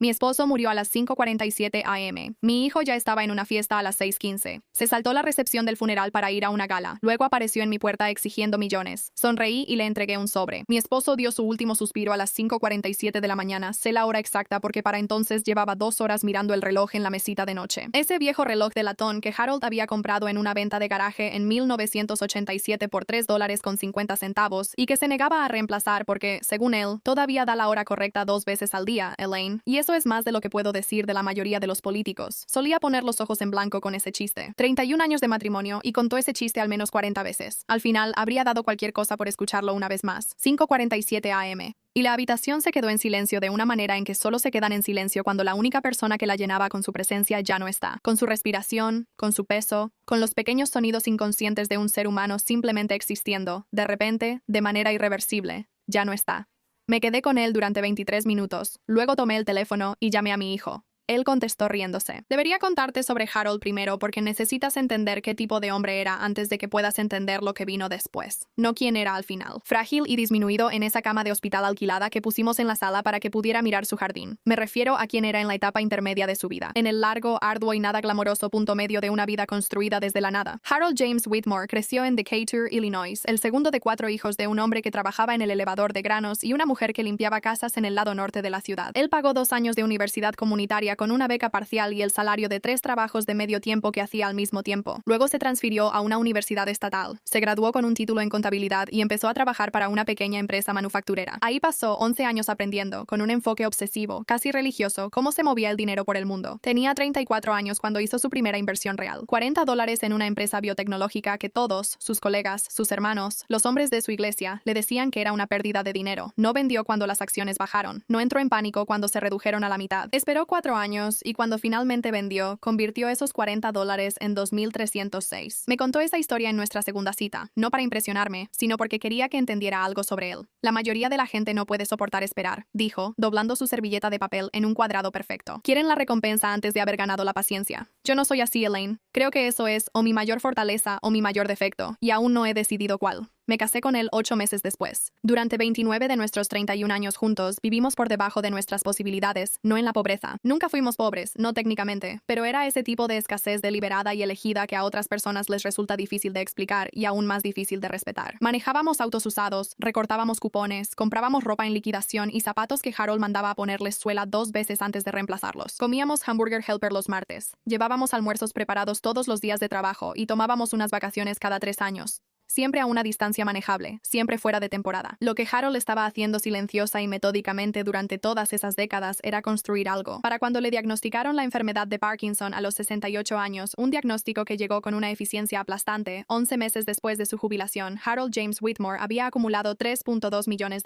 Mi esposo murió a las 5:47 am. Mi hijo ya estaba en una fiesta a las 6:15. Se saltó la recepción del funeral para ir a una gala. Luego apareció en mi puerta exigiendo millones. Sonreí y le entregué un sobre. Mi esposo dio su último suspiro a las 5:47 de la mañana. Sé la hora exacta porque para entonces llevaba 2 horas mirando el reloj en la mesita de noche. Ese viejo reloj de latón que Harold había comprado en una venta de garaje en 1987 por $3.50 y que se negaba a reemplazar porque, según él, todavía da la hora correcta 2 veces al día, Elaine. Y eso es más de lo que puedo decir de la mayoría de los políticos. Solía poner los ojos en blanco con ese chiste. 31 años de matrimonio y contó ese chiste al menos 40 veces. Al final, habría dado cualquier cosa por escucharlo una vez más. 5:47 am. Y la habitación se quedó en silencio de una manera en que solo se quedan en silencio cuando la única persona que la llenaba con su presencia ya no está. Con su respiración, con su peso, con los pequeños sonidos inconscientes de un ser humano simplemente existiendo, de repente, de manera irreversible, ya no está. Me quedé con él durante 23 minutos, luego tomé el teléfono y llamé a mi hijo. Él contestó riéndose. Debería contarte sobre Harold primero porque necesitas entender qué tipo de hombre era antes de que puedas entender lo que vino después, no quién era al final. Frágil y disminuido en esa cama de hospital alquilada que pusimos en la sala para que pudiera mirar su jardín. Me refiero a quién era en la etapa intermedia de su vida, en el largo, arduo y nada glamoroso punto medio de una vida construida desde la nada. Harold James Whitmore creció en Decatur, Illinois, el segundo de 4 hijos de un hombre que trabajaba en el elevador de granos y una mujer que limpiaba casas en el lado norte de la ciudad. Él pagó 2 años de universidad comunitaria con una beca parcial y el salario de 3 trabajos de medio tiempo que hacía al mismo tiempo. Luego se transfirió a una universidad estatal. Se graduó con un título en contabilidad y empezó a trabajar para una pequeña empresa manufacturera. Ahí pasó 11 años aprendiendo, con un enfoque obsesivo, casi religioso, cómo se movía el dinero por el mundo. Tenía 34 años cuando hizo su primera inversión real. $40 en una empresa biotecnológica que todos, sus colegas, sus hermanos, los hombres de su iglesia, le decían que era una pérdida de dinero. No vendió cuando las acciones bajaron. No entró en pánico cuando se redujeron a la mitad. Esperó 4 años y cuando finalmente vendió, convirtió esos $40 en 2.306. Me contó esa historia en nuestra segunda cita, no para impresionarme, sino porque quería que entendiera algo sobre él. La mayoría de la gente no puede soportar esperar, dijo, doblando su servilleta de papel en un cuadrado perfecto. Quieren la recompensa antes de haber ganado la paciencia. Yo no soy así, Elaine. Creo que eso es o mi mayor fortaleza o mi mayor defecto, y aún no he decidido cuál. Me casé con él 8 meses después. Durante 29 de nuestros 31 años juntos, vivimos por debajo de nuestras posibilidades, no en la pobreza. Nunca fuimos pobres, no técnicamente, pero era ese tipo de escasez deliberada y elegida que a otras personas les resulta difícil de explicar y aún más difícil de respetar. Manejábamos autos usados, recortábamos cupones, comprábamos ropa en liquidación y zapatos que Harold mandaba a ponerles suela 2 veces antes de reemplazarlos. Comíamos Hamburger Helper los martes. Llevábamos almuerzos preparados todos los días de trabajo y tomábamos unas vacaciones cada 3 años. Siempre a una distancia manejable, siempre fuera de temporada. Lo que Harold estaba haciendo silenciosa y metódicamente durante todas esas décadas era construir algo. Para cuando le diagnosticaron la enfermedad de Parkinson a los 68 años, un diagnóstico que llegó con una eficiencia aplastante, 11 meses después de su jubilación, Harold James Whitmore había acumulado $3.2 millones.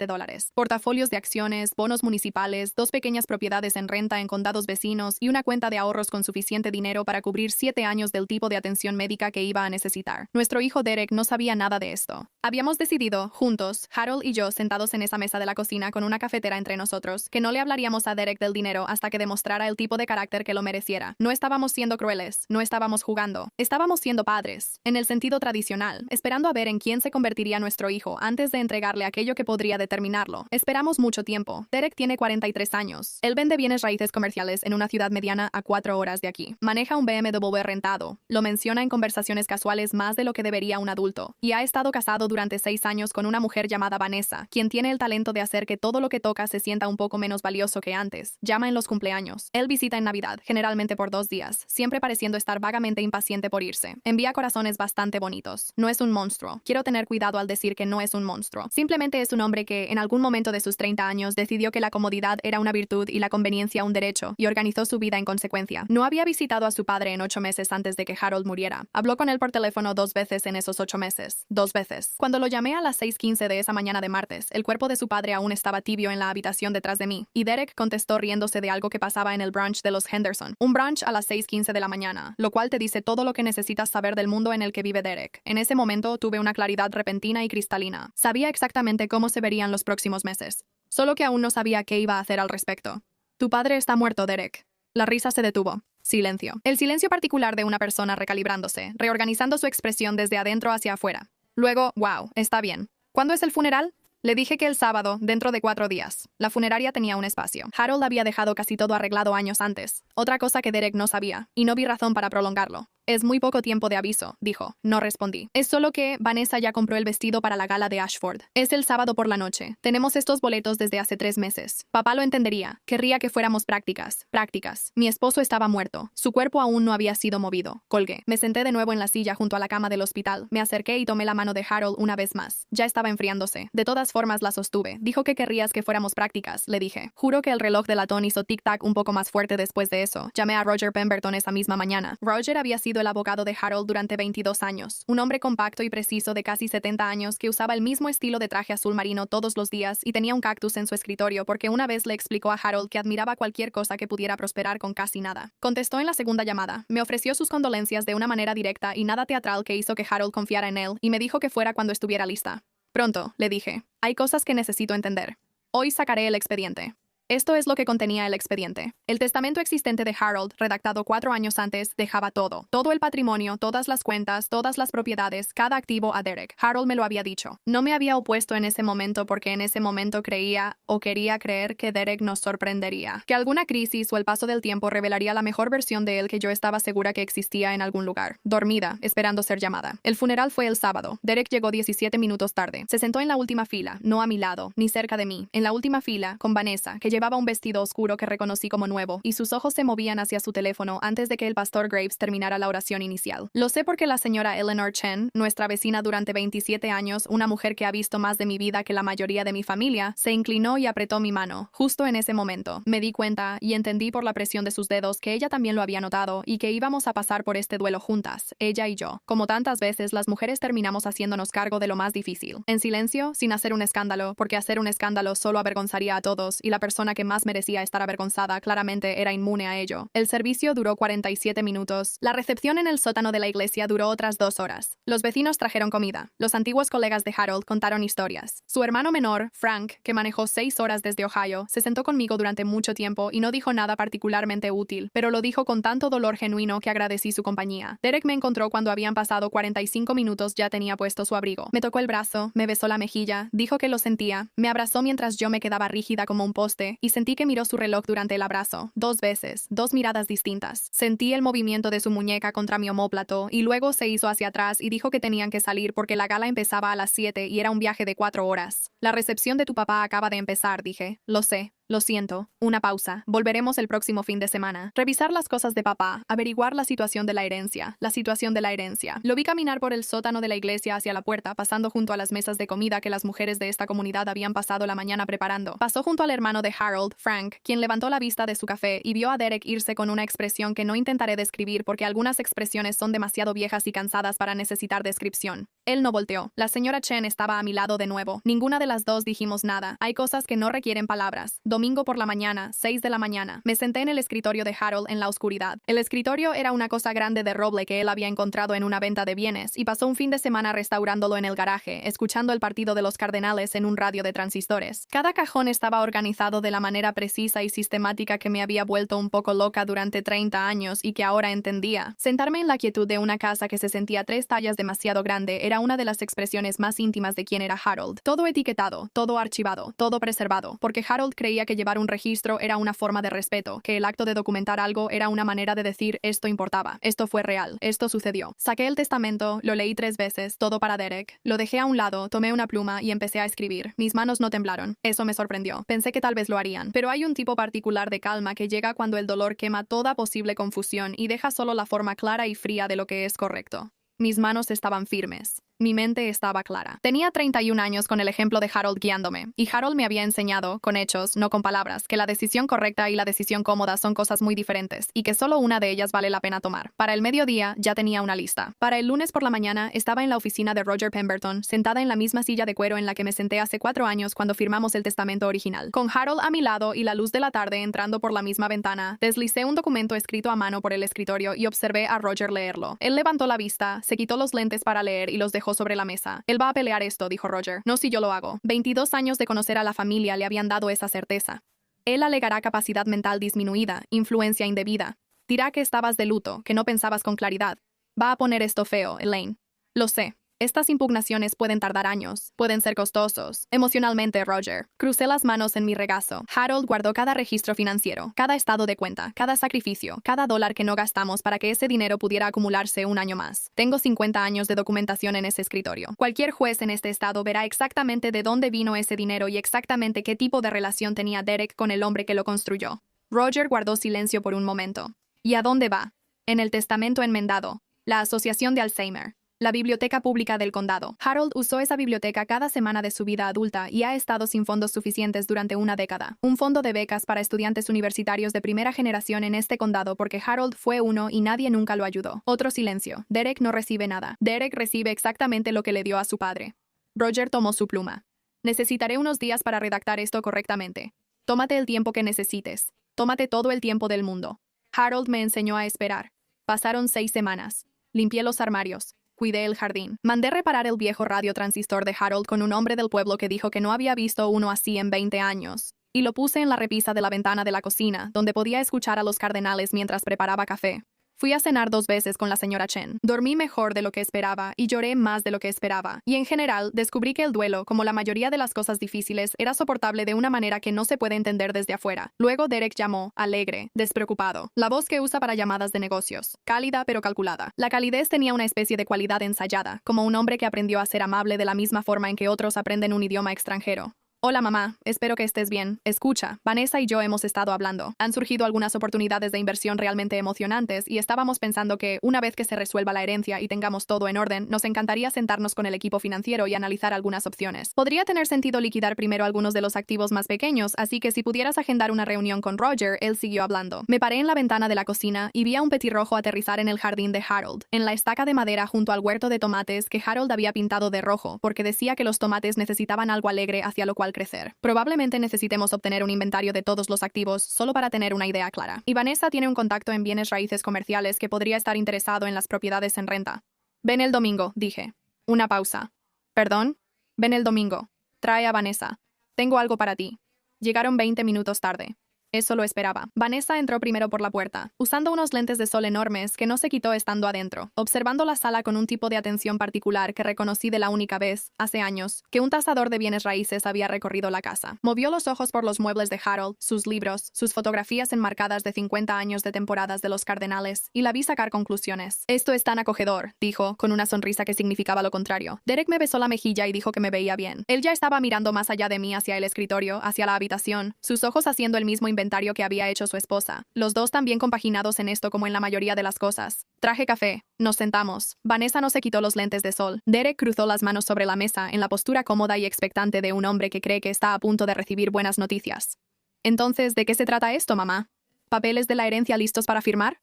Portafolios de acciones, bonos municipales, 2 pequeñas propiedades en renta en condados vecinos y una cuenta de ahorros con suficiente dinero para cubrir 7 años del tipo de atención médica que iba a necesitar. Nuestro hijo Derek no sabía nada de esto. Habíamos decidido, juntos, Harold y yo sentados en esa mesa de la cocina con una cafetera entre nosotros, que no le hablaríamos a Derek del dinero hasta que demostrara el tipo de carácter que lo mereciera. No estábamos siendo crueles, no estábamos jugando. Estábamos siendo padres, en el sentido tradicional, esperando a ver en quién se convertiría nuestro hijo antes de entregarle aquello que podría determinarlo. Esperamos mucho tiempo. Derek tiene 43 años. Él vende bienes raíces comerciales en una ciudad mediana a 4 horas de aquí. Maneja un BMW rentado. Lo menciona en conversaciones casuales más de lo que debería un adulto. Y ha estado casado durante 6 años con una mujer llamada Vanessa, quien tiene el talento de hacer que todo lo que toca se sienta un poco menos valioso que antes. Llama en los cumpleaños. Él visita en Navidad, generalmente por 2 días, siempre pareciendo estar vagamente impaciente por irse. Envía corazones bastante bonitos. No es un monstruo. Quiero tener cuidado al decir que no es un monstruo. Simplemente es un hombre que, en algún momento de sus 30 años, decidió que la comodidad era una virtud y la conveniencia un derecho, y organizó su vida en consecuencia. No había visitado a su padre en 8 meses antes de que Harold muriera. Habló con él por teléfono 2 veces en esos 8 meses. 2 veces. Cuando lo llamé a las 6:15 de esa mañana de martes, el cuerpo de su padre aún estaba tibio en la habitación detrás de mí, y Derek contestó riéndose de algo que pasaba en el brunch de los Henderson. Un brunch a las 6:15 de la mañana, lo cual te dice todo lo que necesitas saber del mundo en el que vive Derek. En ese momento tuve una claridad repentina y cristalina. Sabía exactamente cómo se verían los próximos meses. Solo que aún no sabía qué iba a hacer al respecto. Tu padre está muerto, Derek. La risa se detuvo. Silencio. El silencio particular de una persona recalibrándose, reorganizando su expresión desde adentro hacia afuera. Luego, wow, está bien. ¿Cuándo es el funeral? Le dije que el sábado, dentro de 4 días, la funeraria tenía un espacio. Harold había dejado casi todo arreglado años antes, otra cosa que Derek no sabía, y no vi razón para prolongarlo. Es muy poco tiempo de aviso, dijo. No respondí. Es solo que Vanessa ya compró el vestido para la gala de Ashford. Es el sábado por la noche. Tenemos estos boletos desde hace 3 meses. Papá lo entendería. Querría que fuéramos prácticas. Prácticas. Mi esposo estaba muerto. Su cuerpo aún no había sido movido. Colgué. Me senté de nuevo en la silla junto a la cama del hospital. Me acerqué y tomé la mano de Harold una vez más. Ya estaba enfriándose. De todas formas la sostuve. Dijo que querrías que fuéramos prácticas, le dije. Juro que el reloj de latón hizo tic-tac un poco más fuerte después de eso. Llamé a Roger Pemberton esa misma mañana. Roger había sido el abogado de Harold durante 22 años. Un hombre compacto y preciso de casi 70 años que usaba el mismo estilo de traje azul marino todos los días y tenía un cactus en su escritorio porque una vez le explicó a Harold que admiraba cualquier cosa que pudiera prosperar con casi nada. Contestó en la segunda llamada. Me ofreció sus condolencias de una manera directa y nada teatral que hizo que Harold confiara en él y me dijo que fuera cuando estuviera lista. Pronto, le dije. Hay cosas que necesito entender. Hoy sacaré el expediente. Esto es lo que contenía el expediente. El testamento existente de Harold, redactado 4 años antes, dejaba todo el patrimonio, todas las cuentas, todas las propiedades, cada activo a Derek. Harold me lo había dicho. No me había opuesto en ese momento porque en ese momento creía o quería creer que Derek nos sorprendería. Que alguna crisis o el paso del tiempo revelaría la mejor versión de él que yo estaba segura que existía en algún lugar. Dormida, esperando ser llamada. El funeral fue el sábado. Derek llegó 17 minutos tarde. Se sentó en la última fila, no a mi lado, ni cerca de mí. En la última fila, con Vanessa, que llevaba un vestido oscuro que reconocí como nuevo, y sus ojos se movían hacia su teléfono antes de que el pastor Graves terminara la oración inicial. Lo sé porque la señora Eleanor Chen, nuestra vecina durante 27 años, una mujer que ha visto más de mi vida que la mayoría de mi familia, se inclinó y apretó mi mano, justo en ese momento. Me di cuenta y entendí por la presión de sus dedos que ella también lo había notado y que íbamos a pasar por este duelo juntas, ella y yo. Como tantas veces, las mujeres terminamos haciéndonos cargo de lo más difícil. En silencio, sin hacer un escándalo, porque hacer un escándalo solo avergonzaría a todos y la persona que más merecía estar avergonzada claramente era inmune a ello. El servicio duró 47 minutos. La recepción en el sótano de la iglesia duró otras 2 horas. Los vecinos trajeron comida. Los antiguos colegas de Harold contaron historias. Su hermano menor, Frank, que manejó 6 horas desde Ohio, se sentó conmigo durante mucho tiempo y no dijo nada particularmente útil, pero lo dijo con tanto dolor genuino que agradecí su compañía. Derek me encontró cuando habían pasado 45 minutos, ya tenía puesto su abrigo. Me tocó el brazo, me besó la mejilla, dijo que lo sentía, me abrazó mientras yo me quedaba rígida como un poste y sentí que miró su reloj durante el abrazo. 2 veces, 2 miradas distintas. Sentí el movimiento de su muñeca contra mi omóplato y luego se hizo hacia atrás y dijo que tenían que salir porque la gala empezaba a las 7 y era un viaje de 4 horas. La recepción de tu papá acaba de empezar, dije. Lo sé. Lo siento. Una pausa. Volveremos el próximo fin de semana. Revisar las cosas de papá. Averiguar la situación de la herencia. La situación de la herencia. Lo vi caminar por el sótano de la iglesia hacia la puerta, pasando junto a las mesas de comida que las mujeres de esta comunidad habían pasado la mañana preparando. Pasó junto al hermano de Harold, Frank, quien levantó la vista de su café y vio a Derek irse con una expresión que no intentaré describir porque algunas expresiones son demasiado viejas y cansadas para necesitar descripción. Él no volteó. La señora Chen estaba a mi lado de nuevo. Ninguna de las dos dijimos nada. Hay cosas que no requieren palabras. Domingo por la mañana, 6 de la mañana. Me senté en el escritorio de Harold en la oscuridad. El escritorio era una cosa grande de roble que él había encontrado en una venta de bienes y pasó un fin de semana restaurándolo en el garaje, escuchando el partido de los Cardenales en un radio de transistores. Cada cajón estaba organizado de la manera precisa y sistemática que me había vuelto un poco loca durante 30 años y que ahora entendía. Sentarme en la quietud de una casa que se sentía 3 tallas demasiado grande era una de las expresiones más íntimas de quién era Harold. Todo etiquetado, todo archivado, todo preservado, porque Harold creía que llevar un registro era una forma de respeto, que el acto de documentar algo era una manera de decir esto importaba, esto fue real, esto sucedió. Saqué el testamento, lo leí 3 veces, todo para Derek, lo dejé a un lado, tomé una pluma y empecé a escribir. Mis manos no temblaron, eso me sorprendió. Pensé que tal vez lo harían, pero hay un tipo particular de calma que llega cuando el dolor quema toda posible confusión y deja solo la forma clara y fría de lo que es correcto. Mis manos estaban firmes. Mi mente estaba clara. Tenía 31 años con el ejemplo de Harold guiándome, y Harold me había enseñado, con hechos, no con palabras, que la decisión correcta y la decisión cómoda son cosas muy diferentes, y que solo una de ellas vale la pena tomar. Para el mediodía, ya tenía una lista. Para el lunes por la mañana, estaba en la oficina de Roger Pemberton, sentada en la misma silla de cuero en la que me senté hace 4 años cuando firmamos el testamento original. Con Harold a mi lado y la luz de la tarde entrando por la misma ventana, deslicé un documento escrito a mano por el escritorio y observé a Roger leerlo. Él levantó la vista, se quitó los lentes para leer y los dejó sobre la mesa. Él va a pelear esto, dijo Roger. No si yo lo hago. 22 años de conocer a la familia le habían dado esa certeza. Él alegará capacidad mental disminuida, influencia indebida. Dirá que estabas de luto, que no pensabas con claridad. Va a poner esto feo, Elaine. Lo sé. Estas impugnaciones pueden tardar años, pueden ser costosos. Emocionalmente, Roger. Crucé las manos en mi regazo. Harold guardó cada registro financiero, cada estado de cuenta, cada sacrificio, cada dólar que no gastamos para que ese dinero pudiera acumularse un año más. Tengo 50 años de documentación en ese escritorio. Cualquier juez en este estado verá exactamente de dónde vino ese dinero y exactamente qué tipo de relación tenía Derek con el hombre que lo construyó. Roger guardó silencio por un momento. ¿Y a dónde va? En el testamento enmendado. La Asociación de Alzheimer. La Biblioteca Pública del Condado. Harold usó esa biblioteca cada semana de su vida adulta y ha estado sin fondos suficientes durante una década. Un fondo de becas para estudiantes universitarios de primera generación en este condado porque Harold fue uno y nadie nunca lo ayudó. Otro silencio. Derek no recibe nada. Derek recibe exactamente lo que le dio a su padre. Roger tomó su pluma. Necesitaré unos días para redactar esto correctamente. Tómate el tiempo que necesites. Tómate todo el tiempo del mundo. Harold me enseñó a esperar. Pasaron 6 semanas. Limpié los armarios. Cuidé el jardín. Mandé reparar el viejo radiotransistor de Harold con un hombre del pueblo que dijo que no había visto uno así en 20 años. Y lo puse en la repisa de la ventana de la cocina, donde podía escuchar a los cardenales mientras preparaba café. Fui a cenar 2 veces con la señora Chen. Dormí mejor de lo que esperaba y lloré más de lo que esperaba. Y en general, descubrí que el duelo, como la mayoría de las cosas difíciles, era soportable de una manera que no se puede entender desde afuera. Luego Derek llamó, alegre, despreocupado. La voz que usa para llamadas de negocios. Cálida pero calculada. La calidez tenía una especie de cualidad ensayada, como un hombre que aprendió a ser amable de la misma forma en que otros aprenden un idioma extranjero. Hola mamá, espero que estés bien. Escucha, Vanessa y yo hemos estado hablando. Han surgido algunas oportunidades de inversión realmente emocionantes y estábamos pensando que, una vez que se resuelva la herencia y tengamos todo en orden, nos encantaría sentarnos con el equipo financiero y analizar algunas opciones. Podría tener sentido liquidar primero algunos de los activos más pequeños, así que si pudieras agendar una reunión con Roger, él siguió hablando. Me paré en la ventana de la cocina y vi a un petirrojo aterrizar en el jardín de Harold, en la estaca de madera junto al huerto de tomates que Harold había pintado de rojo, porque decía que los tomates necesitaban algo alegre hacia lo cual crecer. Probablemente necesitemos obtener un inventario de todos los activos solo para tener una idea clara. Y Vanessa tiene un contacto en bienes raíces comerciales que podría estar interesado en las propiedades en renta. Ven el domingo, dije. Una pausa. ¿Perdón? Ven el domingo. Trae a Vanessa. Tengo algo para ti. Llegaron 20 minutos tarde. Eso lo esperaba. Vanessa entró primero por la puerta, usando unos lentes de sol enormes que no se quitó estando adentro, observando la sala con un tipo de atención particular que reconocí de la única vez, hace años, que un tasador de bienes raíces había recorrido la casa. Movió los ojos por los muebles de Harold, sus libros, sus fotografías enmarcadas de 50 años de temporadas de los Cardenales, y la vi sacar conclusiones. Esto es tan acogedor, dijo, con una sonrisa que significaba lo contrario. Derek me besó la mejilla y dijo que me veía bien. Él ya estaba mirando más allá de mí hacia el escritorio, hacia la habitación, sus ojos haciendo el mismo inventario que había hecho su esposa. Los dos también compaginados en esto como en la mayoría de las cosas. Traje café. Nos sentamos. Vanessa no se quitó los lentes de sol. Derek cruzó las manos sobre la mesa en la postura cómoda y expectante de un hombre que cree que está a punto de recibir buenas noticias. Entonces, ¿de qué se trata esto, mamá? ¿Papeles de la herencia listos para firmar?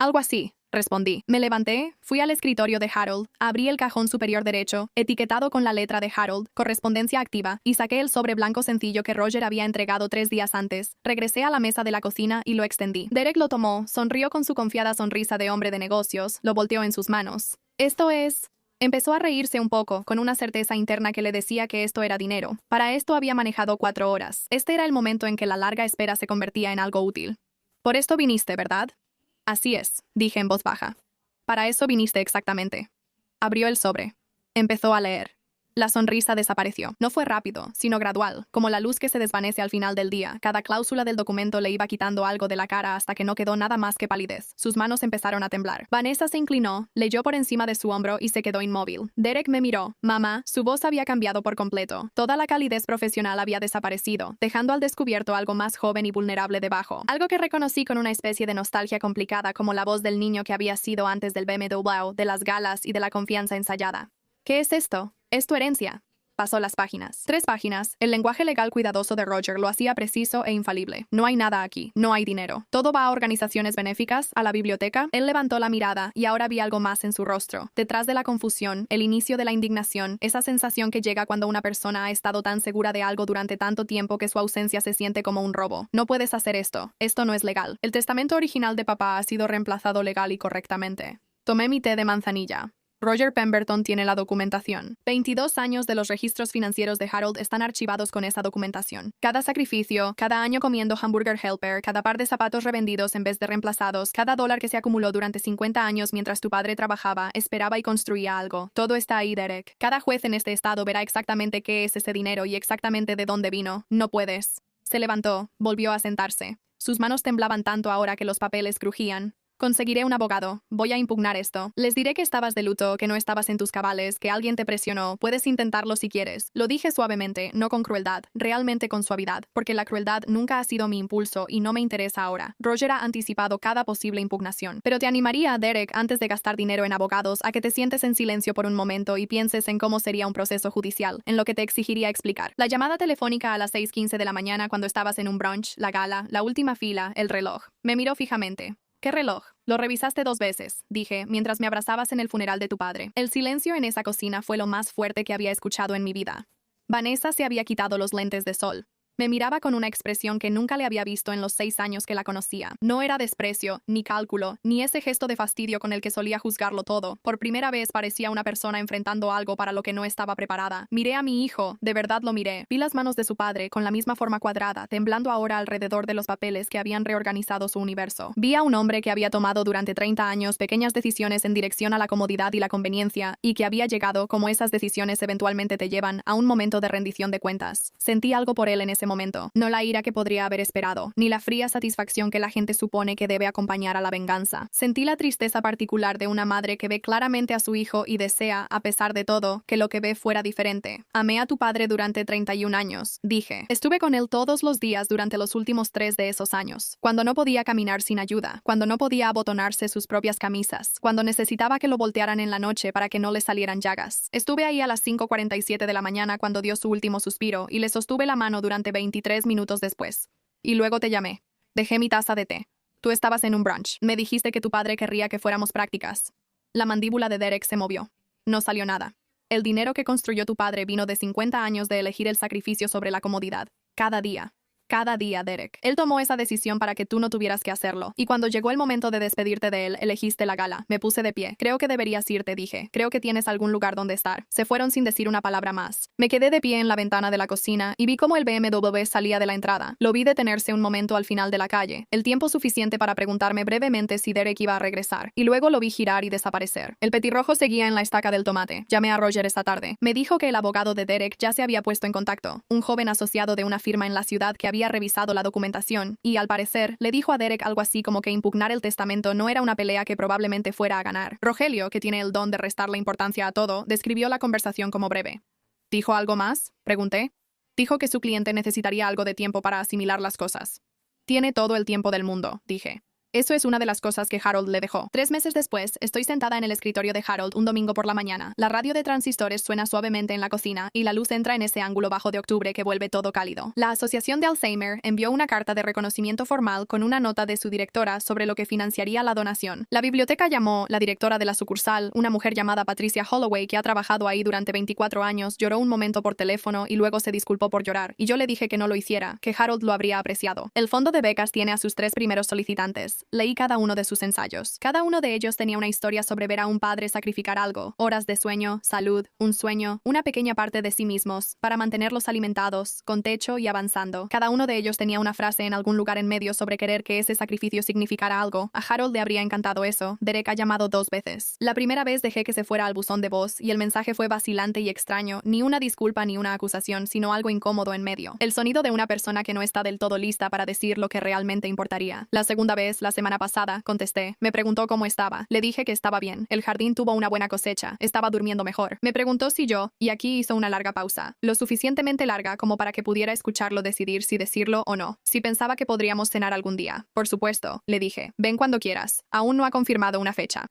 Algo así, respondí. Me levanté, fui al escritorio de Harold, abrí el cajón superior derecho, etiquetado con la letra de Harold, correspondencia activa, y saqué el sobre blanco sencillo que Roger había entregado 3 días antes. Regresé a la mesa de la cocina y lo extendí. Derek lo tomó, sonrió con su confiada sonrisa de hombre de negocios, lo volteó en sus manos. Esto es... Empezó a reírse un poco, con una certeza interna que le decía que esto era dinero. Para esto había manejado 4 horas. Este era el momento en que la larga espera se convertía en algo útil. Por esto viniste, ¿verdad? Así es, dije en voz baja. Para eso viniste exactamente. Abrió el sobre. Empezó a leer. La sonrisa desapareció. No fue rápido, sino gradual, como la luz que se desvanece al final del día. Cada cláusula del documento le iba quitando algo de la cara hasta que no quedó nada más que palidez. Sus manos empezaron a temblar. Vanessa se inclinó, leyó por encima de su hombro y se quedó inmóvil. Derek me miró. Mamá, su voz había cambiado por completo. Toda la calidez profesional había desaparecido, dejando al descubierto algo más joven y vulnerable debajo. Algo que reconocí con una especie de nostalgia complicada como la voz del niño que había sido antes del BMW, de las galas y de la confianza ensayada. ¿Qué es esto? Es tu herencia. Pasó las páginas. 3 páginas. El lenguaje legal cuidadoso de Roger lo hacía preciso e infalible. No hay nada aquí. No hay dinero. Todo va a organizaciones benéficas, a la biblioteca. Él levantó la mirada y ahora vi algo más en su rostro. Detrás de la confusión, el inicio de la indignación, esa sensación que llega cuando una persona ha estado tan segura de algo durante tanto tiempo que su ausencia se siente como un robo. No puedes hacer esto. Esto no es legal. El testamento original de papá ha sido reemplazado legal y correctamente. Tomé mi té de manzanilla. Roger Pemberton tiene la documentación. 22 años de los registros financieros de Harold están archivados con esa documentación. Cada sacrificio, cada año comiendo hamburger helper, cada par de zapatos revendidos en vez de reemplazados, cada dólar que se acumuló durante 50 años mientras tu padre trabajaba, esperaba y construía algo. Todo está ahí, Derek. Cada juez en este estado verá exactamente qué es ese dinero y exactamente de dónde vino. No puedes. Se levantó, volvió a sentarse. Sus manos temblaban tanto ahora que los papeles crujían. Conseguiré un abogado. Voy a impugnar esto. Les diré que estabas de luto, que no estabas en tus cabales, que alguien te presionó. Puedes intentarlo si quieres. Lo dije suavemente, no con crueldad, realmente con suavidad, porque la crueldad nunca ha sido mi impulso y no me interesa ahora. Roger ha anticipado cada posible impugnación. Pero te animaría, Derek, antes de gastar dinero en abogados, a que te sientes en silencio por un momento y pienses en cómo sería un proceso judicial, en lo que te exigiría explicar. La llamada telefónica a las 6:15 de la mañana cuando estabas en un brunch, la gala, la última fila, el reloj. Me miró fijamente. ¿Qué reloj? Lo revisaste 2 veces, dije, mientras me abrazabas en el funeral de tu padre. El silencio en esa cocina fue lo más fuerte que había escuchado en mi vida. Vanessa se había quitado los lentes de sol. Me miraba con una expresión que nunca le había visto en los 6 años que la conocía. No era desprecio, ni cálculo, ni ese gesto de fastidio con el que solía juzgarlo todo. Por primera vez parecía una persona enfrentando algo para lo que no estaba preparada. Miré a mi hijo, de verdad lo miré. Vi las manos de su padre, con la misma forma cuadrada, temblando ahora alrededor de los papeles que habían reorganizado su universo. Vi a un hombre que había tomado durante 30 años pequeñas decisiones en dirección a la comodidad y la conveniencia, y que había llegado, como esas decisiones eventualmente te llevan, a un momento de rendición de cuentas. Sentí algo por él en ese momento, no la ira que podría haber esperado, ni la fría satisfacción que la gente supone que debe acompañar a la venganza. Sentí la tristeza particular de una madre que ve claramente a su hijo y desea, a pesar de todo, que lo que ve fuera diferente. Amé a tu padre durante 31 años, dije. Estuve con él todos los días durante los últimos 3 de esos años, cuando no podía caminar sin ayuda, cuando no podía abotonarse sus propias camisas, cuando necesitaba que lo voltearan en la noche para que no le salieran llagas. Estuve ahí a las 5:47 de la mañana cuando dio su último suspiro y le sostuve la mano durante 23 minutos después. Y luego te llamé. Dejé mi taza de té. Tú estabas en un brunch. Me dijiste que tu padre querría que fuéramos prácticas. La mandíbula de Derek se movió. No salió nada. El dinero que construyó tu padre vino de 50 años de elegir el sacrificio sobre la comodidad. Cada día. Cada día, Derek. Él tomó esa decisión para que tú no tuvieras que hacerlo. Y cuando llegó el momento de despedirte de él, elegiste la gala. Me puse de pie. Creo que deberías irte, dije. Creo que tienes algún lugar donde estar. Se fueron sin decir una palabra más. Me quedé de pie en la ventana de la cocina y vi cómo el BMW salía de la entrada. Lo vi detenerse un momento al final de la calle. El tiempo suficiente para preguntarme brevemente si Derek iba a regresar. Y luego lo vi girar y desaparecer. El petirrojo seguía en la estaca del tomate. Llamé a Roger esta tarde. Me dijo que el abogado de Derek ya se había puesto en contacto. Un joven asociado de una firma en la ciudad que había revisado la documentación, y al parecer, le dijo a Derek algo así como que impugnar el testamento no era una pelea que probablemente fuera a ganar. Rogelio, que tiene el don de restarle importancia a todo, describió la conversación como breve. ¿Dijo algo más?, pregunté. Dijo que su cliente necesitaría algo de tiempo para asimilar las cosas. Tiene todo el tiempo del mundo, dije. Eso es una de las cosas que Harold le dejó. 3 meses después, estoy sentada en el escritorio de Harold un domingo por la mañana. La radio de transistores suena suavemente en la cocina y la luz entra en ese ángulo bajo de octubre que vuelve todo cálido. La Asociación de Alzheimer envió una carta de reconocimiento formal con una nota de su directora sobre lo que financiaría la donación. La biblioteca llamó, la directora de la sucursal, una mujer llamada Patricia Holloway que ha trabajado ahí durante 24 años, lloró un momento por teléfono y luego se disculpó por llorar, y yo le dije que no lo hiciera, que Harold lo habría apreciado. El fondo de becas tiene a sus 3 primeros solicitantes. Leí cada uno de sus ensayos. Cada uno de ellos tenía una historia sobre ver a un padre sacrificar algo, horas de sueño, salud, un sueño, una pequeña parte de sí mismos, para mantenerlos alimentados, con techo y avanzando. Cada uno de ellos tenía una frase en algún lugar en medio sobre querer que ese sacrificio significara algo. A Harold le habría encantado eso. Derek ha llamado 2 veces. La primera vez dejé que se fuera al buzón de voz y el mensaje fue vacilante y extraño, ni una disculpa ni una acusación, sino algo incómodo en medio. El sonido de una persona que no está del todo lista para decir lo que realmente importaría. La segunda vez, la semana pasada, contesté. Me preguntó cómo estaba. Le dije que estaba bien. El jardín tuvo una buena cosecha. Estaba durmiendo mejor. Me preguntó si yo, y aquí hizo una larga pausa, lo suficientemente larga como para que pudiera escucharlo decidir si decirlo o no. Si pensaba que podríamos cenar algún día. Por supuesto, le dije. Ven cuando quieras. Aún no ha confirmado una fecha.